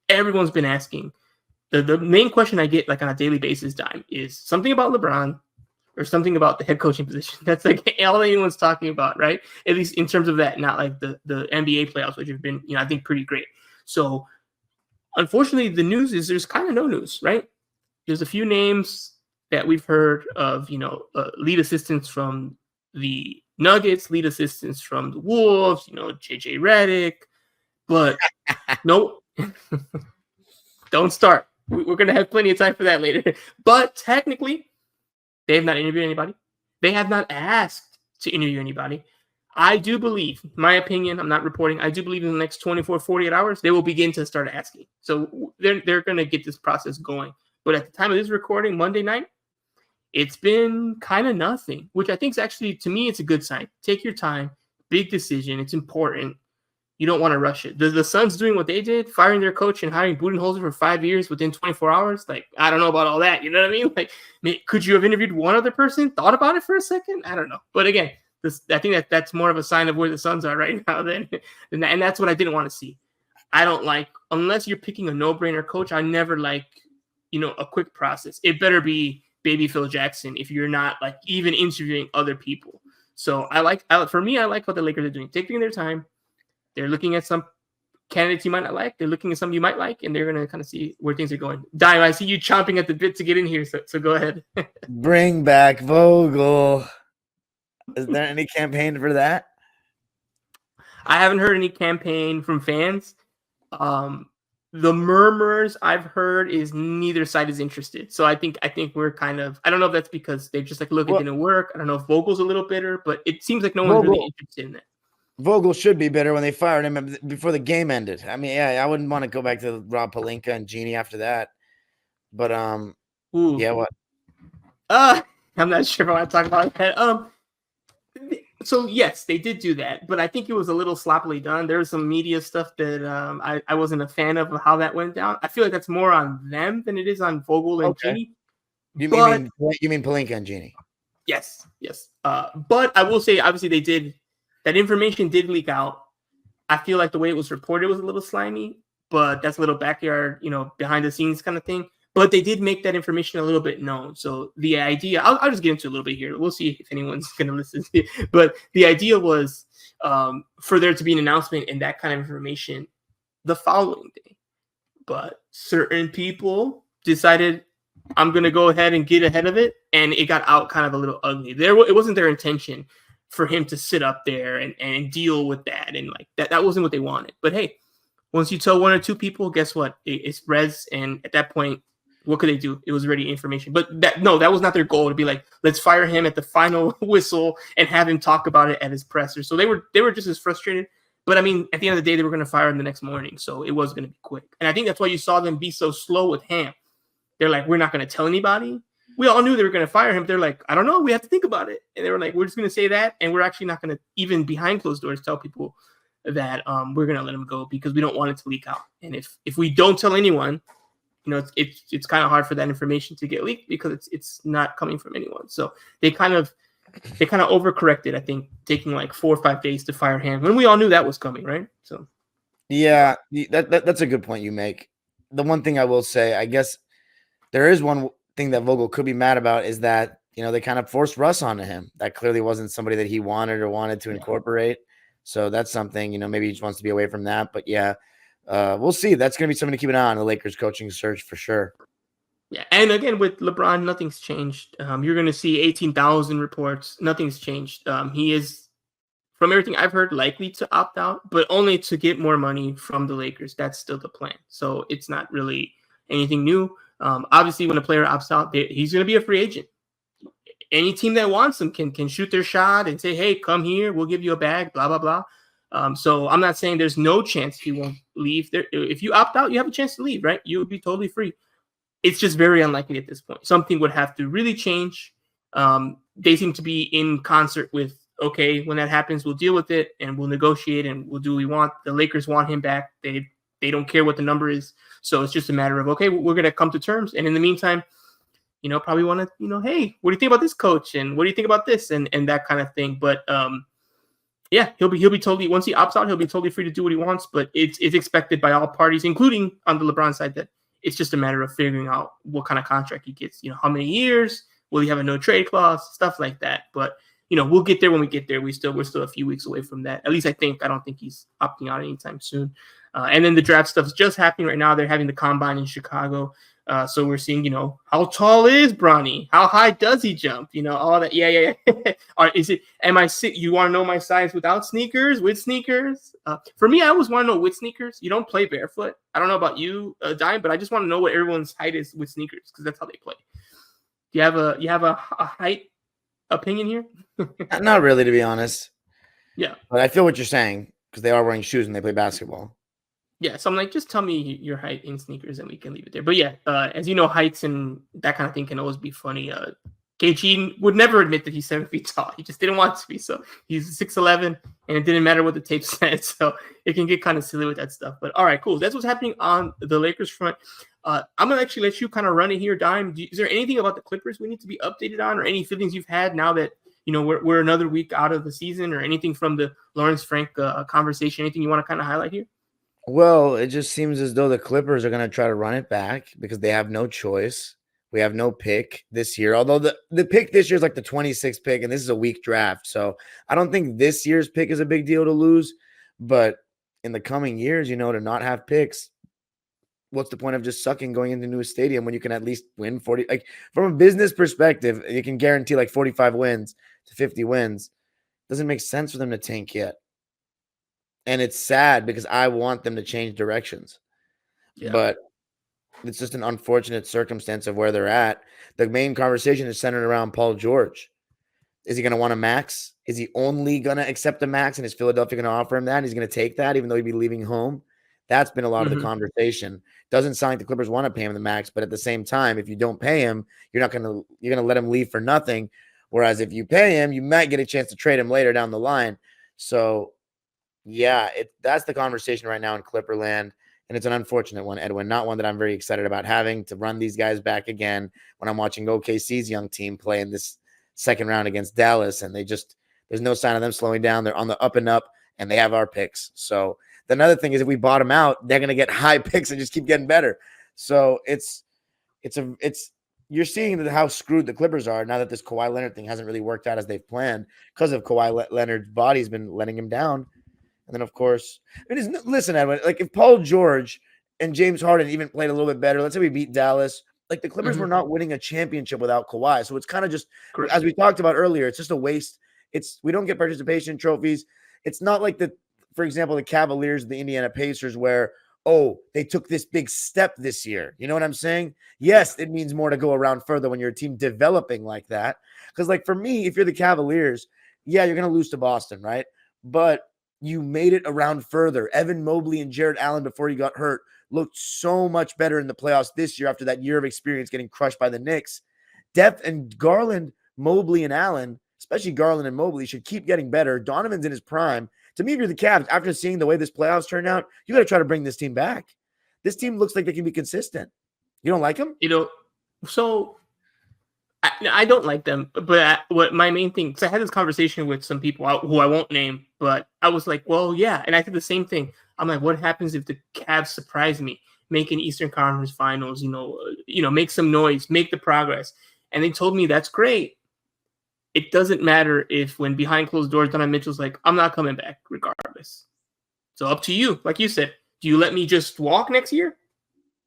everyone's been asking. The main question I get like on a daily basis, Dime, is something about LeBron or something about the head coaching position. That's like all anyone's talking about, right? At least in terms of that, not like the NBA playoffs, which have been, I think pretty great. So unfortunately, the news is there's kind of no news, right? There's a few names that we've heard of, lead assistants from the Nuggets, lead assistants from the Wolves, JJ Redick, but no, don't start. We're going to have plenty of time for that later. But technically, they have not interviewed anybody. They have not asked to interview anybody. I do believe, my opinion, I'm not reporting, I do believe in the next 24, 48 hours, they will begin to start asking. So they're going to get this process going. But at the time of this recording, Monday night, it's been kind of nothing, which I think is actually, to me, it's a good sign. Take your time. Big decision. It's important. You don't want to rush it. The Suns doing what they did, firing their coach and hiring Budenholzer for 5 years within 24 hours. Like, I don't know about all that. You know what I mean? Like, could you have interviewed one other person, thought about it for a second? I don't know. But again, I think that's more of a sign of where the Suns are right now and that's what I didn't want to see. I don't like, unless you're picking a no-brainer coach, I never like, a quick process. It better be baby Phil Jackson if you're not like even interviewing other people. So for me, I like what the Lakers are doing. Taking their time. They're looking at some candidates you might not like. They're looking at some you might like, and they're going to kind of see where things are going. Dime, I see you chomping at the bit to get in here, so go ahead. Bring back Vogel. Is there any campaign for that? I haven't heard any campaign from fans. The murmurs I've heard is neither side is interested. So I think we're kind of, I don't know if that's because they just like, look, it didn't work. I don't know if Vogel's a little bitter, but it seems like no one's really interested in that. Vogel should be bitter when they fired him before the game ended. I mean, yeah, I wouldn't want to go back to Rob Pelinka and Genie after that. But yeah, what? I'm not sure if I want to talk about that. So yes, they did do that, but I think it was a little sloppily done. There was some media stuff that I wasn't a fan of how that went down. I feel like that's more on them than it is on Vogel and Genie. You mean Pelinka and Genie? Yes. But I will say, obviously, that information did leak out. I feel like the way it was reported was a little slimy, but that's a little backyard, behind the scenes kind of thing. But they did make that information a little bit known. So the idea, I'll just get into a little bit here. We'll see if anyone's going to listen to it. But the idea was for there to be an announcement and that kind of information the following day. But certain people decided, I'm going to go ahead and get ahead of it. And it got out kind of a little ugly. It wasn't their intention for him to sit up there and deal with that. And like that wasn't what they wanted. But hey, once you tell one or two people, guess what? It spreads. And at that point, what could they do? It was already information. But that was not their goal to be like, let's fire him at the final whistle and have him talk about it at his presser. So they were just as frustrated. But I mean, at the end of the day, they were going to fire him the next morning. So it was going to be quick. And I think that's why you saw them be so slow with Ham. They're like, we're not going to tell anybody. We all knew they were going to fire him. They're like, I don't know. We have to think about it. And they were like, we're just going to say that. And we're actually not going to, even behind closed doors, tell people that we're going to let him go because we don't want it to leak out. And if we don't tell anyone, it's kind of hard for that information to get leaked because it's not coming from anyone. So they kind of overcorrected, I think, taking like 4 or 5 days to fire him when we all knew that was coming, right? So yeah, that's a good point you make. The one thing I will say, I guess there is one thing that Vogel could be mad about is that, they kind of forced Russ onto him. That clearly wasn't somebody that he wanted to incorporate. So that's something, maybe he just wants to be away from that. But yeah, we'll see. That's going to be something to keep an eye on, the Lakers coaching search for sure. Yeah, and again, with LeBron, nothing's changed. You're going to see 18,000 reports. Nothing's changed. He is, from everything I've heard, likely to opt out, but only to get more money from the Lakers. That's still the plan. So it's not really anything new. Obviously, when a player opts out, he's going to be a free agent. Any team that wants him can shoot their shot and say, hey, come here. We'll give you a bag, blah, blah, blah. So I'm not saying there's no chance he won't leave. If you opt out, you have a chance to leave, right? You would be totally free. it's just very unlikely at this point. Something would have to really change. They seem to be in concert with, okay, when that happens, we'll deal with it and we'll negotiate and we'll do what we want. The Lakers want him back. They don't care what the number is. So it's just a matter of, okay, we're going to come to terms. And in the meantime, probably want to, hey, what do you think about this coach? And what do you think about this? And that kind of thing. But yeah, he'll be totally, once he opts out, he'll be totally free to do what he wants. But it's expected by all parties, including on the LeBron side, that it's just a matter of figuring out what kind of contract he gets. How many years? Will he have a no trade clause? Stuff like that. But we'll get there when we get there. We're still a few weeks away from that. At least I think. I don't think he's opting out anytime soon. And then the draft stuff's just happening right now. They're having the combine in Chicago. So we're seeing, how tall is Bronny? How high does he jump? All that. Yeah. Or am I sick? You want to know my size without sneakers, with sneakers? For me, I always want to know with sneakers. You don't play barefoot. I don't know about you, Dime, but I just want to know what everyone's height is with sneakers because that's how they play. Do you have a height opinion here? Not really, to be honest. Yeah. But I feel what you're saying because they are wearing shoes when they play basketball. Yeah, so I'm like, just tell me your height in sneakers and we can leave it there. But yeah, as you know, heights and that kind of thing can always be funny. KG would never admit that he's 7 feet tall. He just didn't want to be. So he's 6'11", and it didn't matter what the tape said. So it can get kind of silly with that stuff. But all right, cool. That's what's happening on the Lakers front. I'm going to actually let you kind of run it here, Dime. Is there anything about the Clippers we need to be updated on, or any feelings you've had now that we're another week out of the season, or anything from the Lawrence Frank conversation? Anything you want to kind of highlight here? Well, it just seems as though the Clippers are going to try to run it back because they have no choice. We have no pick this year, although the pick this year is like the 26th pick, and this is a weak draft. So I don't think this year's pick is a big deal to lose. But in the coming years, to not have picks, what's the point of just sucking going into a new stadium when you can at least win 40? Like, from a business perspective, you can guarantee like 45 wins to 50 wins. Doesn't make sense for them to tank yet. And it's sad because I want them to change directions. Yeah. But it's just an unfortunate circumstance of where they're at. The main conversation is centered around Paul George. Is he going to want a max? Is he only going to accept a max, and is Philadelphia going to offer him that? And he's going to take that even though he'd be leaving home? That's been a lot of the conversation. Doesn't sound like the Clippers want to pay him the max, but at the same time, if you don't pay him, you're going to let him leave for nothing. Whereas if you pay him, you might get a chance to trade him later down the line. So yeah, that's the conversation right now in Clipperland, and it's an unfortunate one, Edwin. Not one that I'm very excited about having to run these guys back again when I'm watching OKC's young team play in this second round against Dallas, and there's no sign of them slowing down. They're on the up and up, and they have our picks. So the another thing is if we bottom out, they're going to get high picks and just keep getting better. So you're seeing how screwed the Clippers are now that this Kawhi Leonard thing hasn't really worked out as they've planned because of Kawhi Leonard's body's been letting him down. And then, of course, listen, Edwin, like if Paul George and James Harden even played a little bit better, let's say we beat Dallas, like the Clippers were not winning a championship without Kawhi. So it's kind of just, as we talked about earlier, it's just a waste. We don't get participation trophies. It's not like for example, the Cavaliers, the Indiana Pacers, where, they took this big step this year. You know what I'm saying? Yes, it means more to go around further when you're a team developing like that. Because like for me, if you're the Cavaliers, yeah, you're going to lose to Boston, right? But you made it around further. Evan Mobley and Jared Allen, before he got hurt, looked so much better in the playoffs this year after that year of experience getting crushed by the Knicks. Depth and Garland, Mobley, and Allen, especially Garland and Mobley, should keep getting better. Donovan's in his prime. To me, if you're the Cavs, after seeing the way this playoffs turned out, you got to try to bring this team back. This team looks like they can be consistent. You don't like them? So I don't like them, but what my main thing, because I had this conversation with some people who I won't name, but I was like, well, yeah. And I did the same thing. I'm like, what happens if the Cavs surprise me, make an Eastern Conference Finals, make some noise, make the progress? And they told me that's great. It doesn't matter if when behind closed doors, Donovan Mitchell's like, I'm not coming back regardless. So up to you. Like you said, do you let me just walk next year?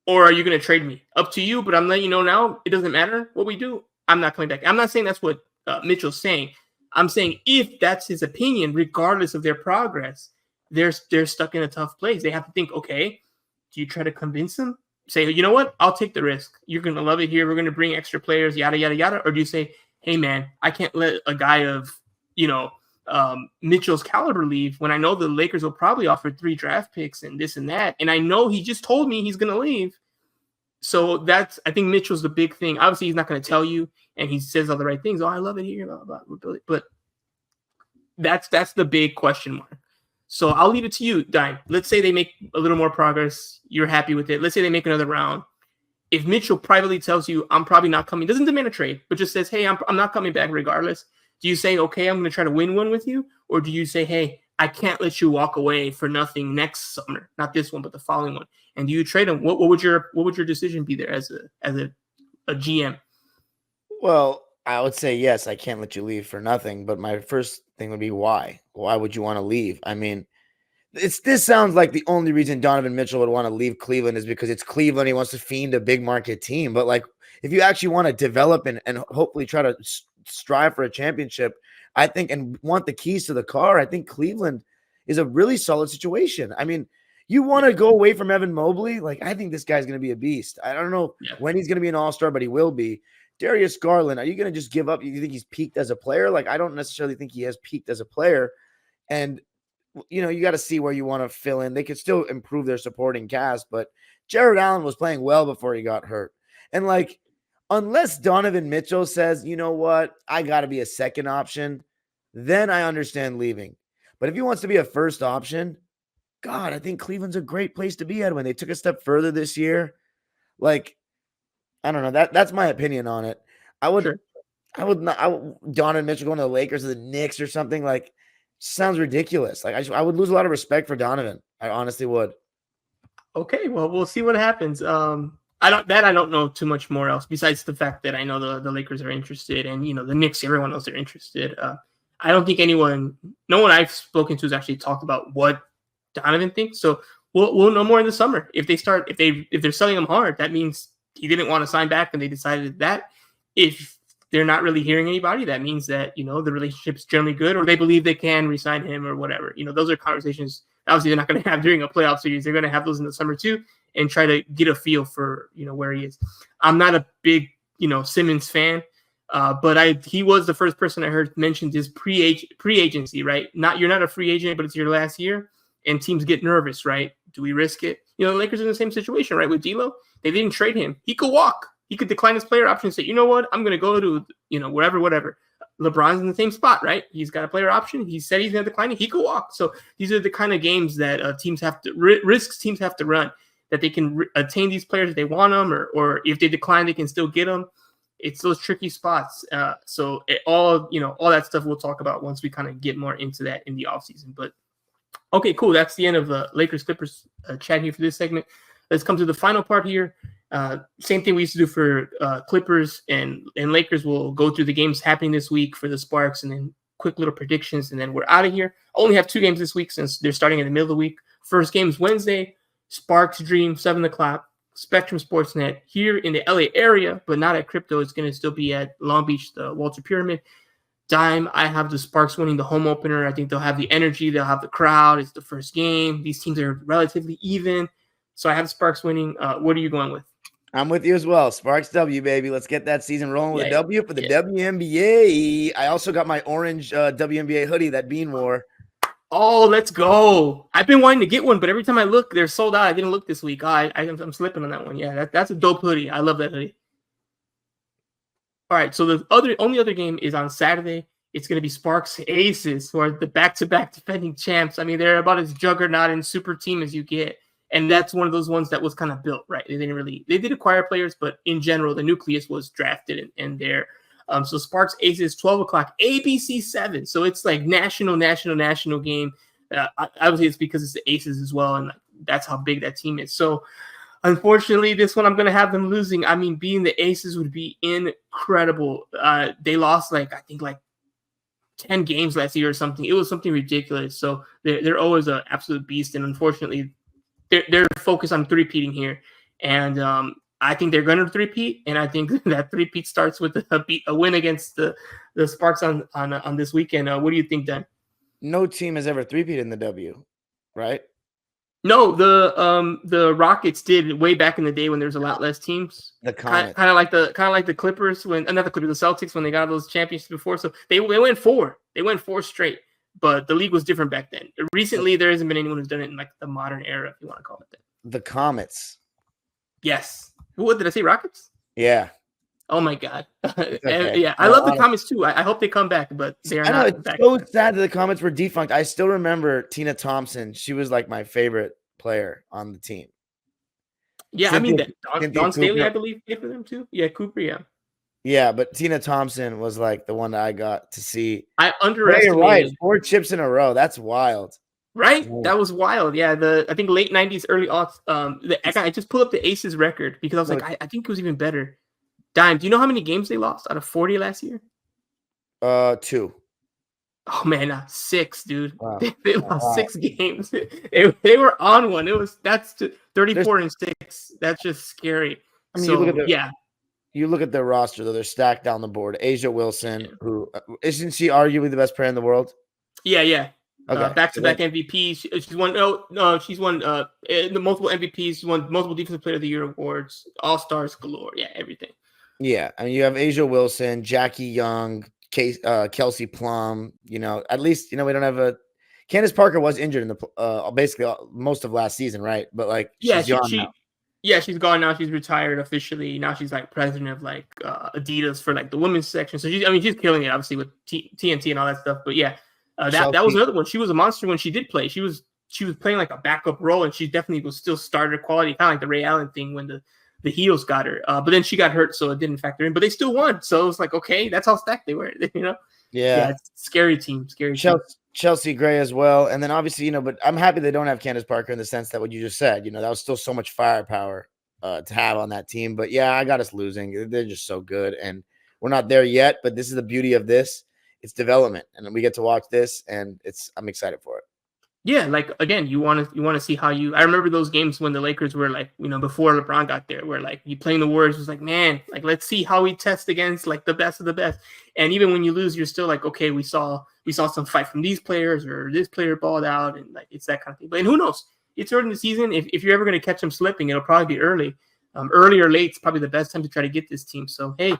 Or are you going to trade me? Up to you, but I'm letting you know now, it doesn't matter what we do. I'm not coming back. I'm not saying that's what Mitchell's saying. I'm saying if that's his opinion, regardless of their progress, they're stuck in a tough place. They have to think, okay, do you try to convince him? Say, you know what? I'll take the risk. You're going to love it here. We're going to bring extra players, yada, yada, yada. Or do you say, hey, man, I can't let a guy of, Mitchell's caliber leave when I know the Lakers will probably offer 3 draft picks and this and that. And I know he just told me he's going to leave. So I think Mitchell's the big thing. Obviously, he's not going to tell you, and he says all the right things. Oh, I love it here, blah, blah, blah. But that's the big question mark. So I'll leave it to you, Dime. Let's say they make a little more progress. You're happy with it. Let's say they make another round. If Mitchell privately tells you, I'm probably not coming, doesn't demand a trade, but just says, hey, I'm not coming back regardless. Do you say, okay, I'm going to try to win one with you? Or do you say, hey, I can't let you walk away for nothing next summer, not this one, but the following one? And do you trade him? What would your decision be there as a GM? Well, I would say yes, I can't let you leave for nothing. But my first thing would be why? Why would you want to leave? I mean, this sounds like the only reason Donovan Mitchell would want to leave Cleveland is because it's Cleveland. He wants to fiend a big market team. But like, if you actually want to develop and hopefully try to strive for a championship, I think, and want the keys to the car, I think Cleveland is a really solid situation. I mean, you want to go away from Evan Mobley? Like, I think this guy's going to be a beast. I don't know when he's going to be an all-star, but he will be. Darius Garland, are you going to just give up? You think he's peaked as a player? Like, I don't necessarily think he has peaked as a player. And, you know, you got to see where you want to fill in. They could still improve their supporting cast, but Jared Allen was playing well before he got hurt. And, like, unless Donovan Mitchell says, you know what, I got to be a second option, then I understand leaving. But if he wants to be a first option, God, I think Cleveland's a great place to be, Edwin. They took a step further this year. Like, I don't know. That's my opinion on it. I would not. Donovan Mitchell going to the Lakers or the Knicks or something, like, sounds ridiculous. Like, I would lose a lot of respect for Donovan. I honestly would. Okay, well, we'll see what happens. I don't know too much more else besides the fact that I know the Lakers are interested, and you know the Knicks, everyone else are interested. I don't think no one I've spoken to has actually talked about what Donovan thinks. So we'll know more in the summer. If they're selling him hard, that means he didn't want to sign back and they decided that. If they're not really hearing anybody, that means that, you know, the relationship's generally good, or they believe they can re-sign him or whatever. You know, those are conversations obviously they're not going to have during a playoff series. They're going to have those in the summer too and try to get a feel for, you know, where he is. I'm not a big, you know, Simmons fan, but he was the first person I heard mentioned his pre-agency, right? You're not a free agent, but it's your last year, and teams get nervous, right? Do we risk it? You know, the Lakers are in the same situation, right? With D'Lo, they didn't trade him. He could walk. He could decline his player option and say, you know what, I'm going to go to, you know, whatever. LeBron's in the same spot, right? He's got a player option. He said he's going to decline it. He could walk. So these are the kind of games that teams have to run, that they can attain these players if they want them, or if they decline, they can still get them. It's those tricky spots. So all that stuff we'll talk about once we kind of get more into that in the offseason. But okay, cool. That's the end of Lakers Clippers chat here for this segment. Let's come to the final part here. Same thing we used to do for Clippers and Lakers. We'll go through the games happening this week for the Sparks and then quick little predictions, and then we're out of here. I only have 2 games this week since they're starting in the middle of the week. First game is Wednesday, Sparks Dream, 7 o'clock, Spectrum Sportsnet here in the LA area, but not at Crypto. It's going to still be at Long Beach, the Walter Pyramid. Dime, I have the Sparks winning the home opener. I think they'll have the energy. They'll have the crowd. It's the first game. These teams are relatively even. So I have the Sparks winning. What are you going with? I'm with you as well. Sparks W, baby. Let's get that season rolling with a W for the WNBA. I also got my orange WNBA hoodie that Bean wore. Oh, let's go. I've been wanting to get one, but every time I look, they're sold out. I didn't look this week. I'm slipping on that one. Yeah, that's a dope hoodie. I love that hoodie. All right, so the only other game is on Saturday. It's going to be Sparks Aces, who are the back-to-back defending champs. I mean, they're about as juggernaut and super team as you get. And that's one of those ones that was kind of built, right? They did acquire players, but in general, the nucleus was drafted and there. So Sparks Aces, 12 o'clock, ABC 7. So it's like national game. Obviously, it's because it's the Aces as well, and that's how big that team is. So unfortunately, this one I'm going to have them losing. I mean, being the Aces would be incredible. They lost I think 10 games last year or something. It was something ridiculous. So they're always an absolute beast, and unfortunately, they're focused on three-peating here, and I think they're going to three-peat, and I think that three-peat starts with a win against the Sparks on this weekend. What do you think, Dan? No team has ever three-peated in the W, right? No, the Rockets did way back in the day when there was a lot less teams. The Comets. Kind of like the Clippers the Celtics when they got those championships before. So they went 4. They went 4 straight. But the league was different back then. Recently, there hasn't been anyone who's done it in like the modern era, if you want to call it that. The Comets. Yes. What did I say? Rockets? Yeah, Oh my god. it's And, okay. yeah, I No, love the honestly. comments too. I hope they come back, but they are I know not it's back. so sad that the comments were defunct. I still remember Tina Thompson. She was like my favorite player on the team. Yeah, I mean Cynthia that Cynthia Don Staley, I Cooper. believe, played for them too. Yeah, Cooper. Yeah, Yeah, but Tina Thompson was like the one that I got to see. I Yeah, you're right. underestimated. 4 chips in a row. That's wild. Right? Yeah. That was wild. Yeah, I think late '90s, early aughts. I just pulled up the Aces record because I was No, like, I think it was even better. Dime, do you know how many games they lost out of 40 last year? 2. Oh man, 6, dude. Wow. They Oh, lost wow. 6 games. They were on one. That's There's 34 and 6. That's just scary. I mean, you look at So yeah, their roster though. They're stacked down the board. Asia Wilson, who isn't she arguably the best player in the world? yeah. Okay. So Back-to-back then, MVP. She's won. No, she's won. The multiple MVPs. She's won multiple Defensive Player of the Year awards. All stars galore. Yeah, everything. yeah. I mean, you have Asia Wilson, Jackie Young, Kelsey Plum. At least we don't have a. Candace Parker was injured in the basically most of last season, right? But like Yeah, she's gone now. yeah, she's gone now. She's retired officially. Now she's like president of like Adidas for like the women's section. So she's killing it obviously with TNT and all that stuff. But yeah, that was Chelsea, another one. She was a monster when she did play. She was playing like a backup role, and she definitely was still starter quality, kind of like the Ray Allen thing when the Heels got her. But then she got hurt, so it didn't factor in. But they still won. So it was like, okay, that's how stacked they were. Yeah, it's scary team. Chelsea Gray as well. And then obviously, but I'm happy they don't have Candace Parker in the sense that what you just said, that was still so much firepower to have on that team. But yeah, I got us losing. They're just so good. And we're not there yet, but this is the beauty of this. It's development. And we get to watch this, and I'm excited for it. Yeah, like again, you want to see how you. I remember those games when the Lakers were like, before LeBron got there, where like you playing the Warriors was like, man, like let's see how we test against like the best of the best. And even when you lose, you're still like, okay, we saw some fight from these players, or this player balled out, and like it's that kind of thing. But and who knows? It's early in the season. If you're ever going to catch them slipping, it'll probably be early. Early or late is probably the best time to try to get this team. So hey,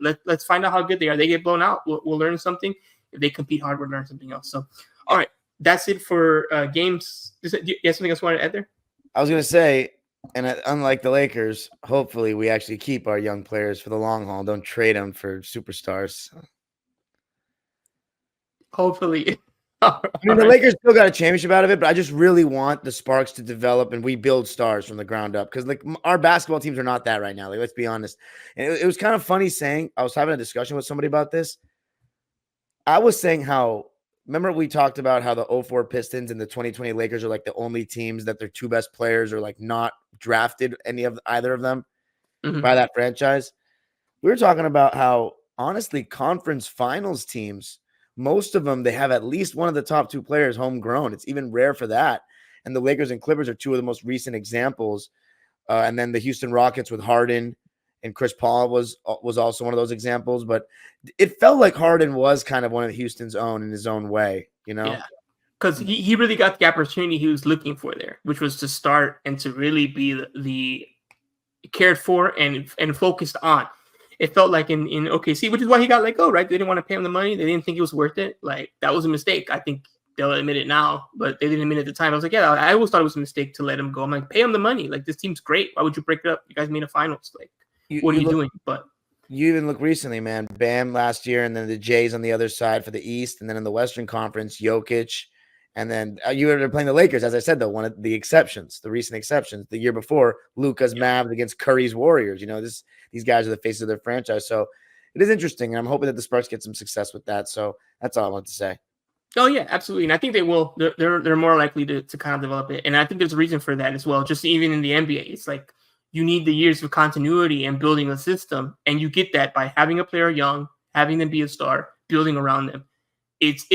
let's find out how good they are. They get blown out, we'll learn something. If they compete hard, we'll learn something else. So all right. That's it for games. Do you have something else you wanted to add there? I was going to say, and unlike the Lakers, hopefully we actually keep our young players for the long haul. Don't trade them for superstars. Hopefully. I mean, the Lakers still got a championship out of it, but I just really want the Sparks to develop and we build stars from the ground up because like our basketball teams are not that right now. Like, let's be honest. And it was kind of funny saying, I was having a discussion with somebody about this. I was saying how, remember we talked about how the 04 Pistons and the 2020 Lakers are like the only teams that their 2 best players are like not drafted either of them by that franchise. We were talking about how honestly conference finals teams, most of them, they have at least one of the top 2 players homegrown. It's even rare for that. And the Lakers and Clippers are 2 of the most recent examples. And then the Houston Rockets with Harden and Chris Paul was also one of those examples, but it felt like Harden was kind of one of Houston's own in his own way, Yeah, because he really got the opportunity he was looking for there, which was to start and to really be the cared for and focused on. It felt like in OKC, which is why he got let go, right? They didn't want to pay him the money. They didn't think it was worth it. Like that was a mistake. I think they'll admit it now, but they didn't admit it at the time. I was like, yeah, I always thought it was a mistake to let him go. I'm like, pay him the money. Like this team's great. Why would you break it up? You guys made a finals. Like, what are you doing? But you even look recently, man. Bam last year, and then the Jays on the other side for the East, and then in the Western Conference, Jokic, and then you were playing the Lakers. As I said, though, one of the exceptions, the recent exceptions. The year before, Luka's Mavs against Curry's Warriors. These guys are the faces of their franchise. So it is interesting, and I'm hoping that the Sparks get some success with that. So that's all I want to say. Oh yeah, absolutely, and I think they will. They're more likely to kind of develop it, and I think there's a reason for that as well. Just even in the NBA, it's like you need the years of continuity and building a system, and you get that by having a player young, having them be a star, building around them. It's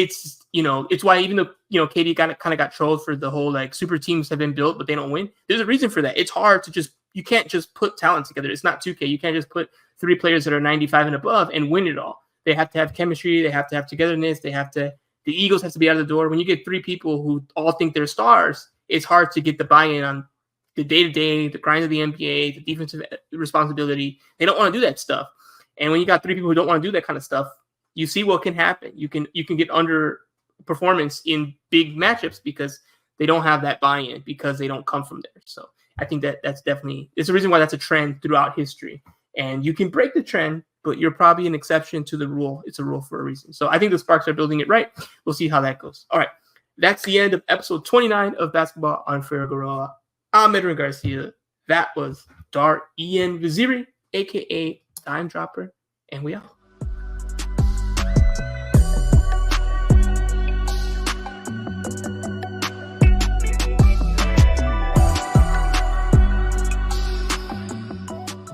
why even though KD kind of got trolled for the whole like super teams have been built but they don't win. There's a reason for that. It's hard to you can't just put talent together. It's not 2K. You can't just put 3 players that are 95 and above and win it all. They have to have chemistry. They have to have togetherness. The egos have to be out of the door. When you get 3 people who all think they're stars, it's hard to get the buy-in on the day-to-day, the grind of the NBA, the defensive responsibility. They don't want to do that stuff. And when you got 3 people who don't want to do that kind of stuff, you see what can happen. You can get under performance in big matchups because they don't have that buy-in, because they don't come from there. So I think that's definitely, it's the reason why that's a trend throughout history. And you can break the trend, but you're probably an exception to the rule. It's a rule for a reason. So I think the Sparks are building it right. We'll see how that goes. All right. That's the end of episode 29 of Basketball on Figueroa. I'm Edwin Garcia. That was Dart Ian Viziri, a.k.a. Dime Dropper. And we out.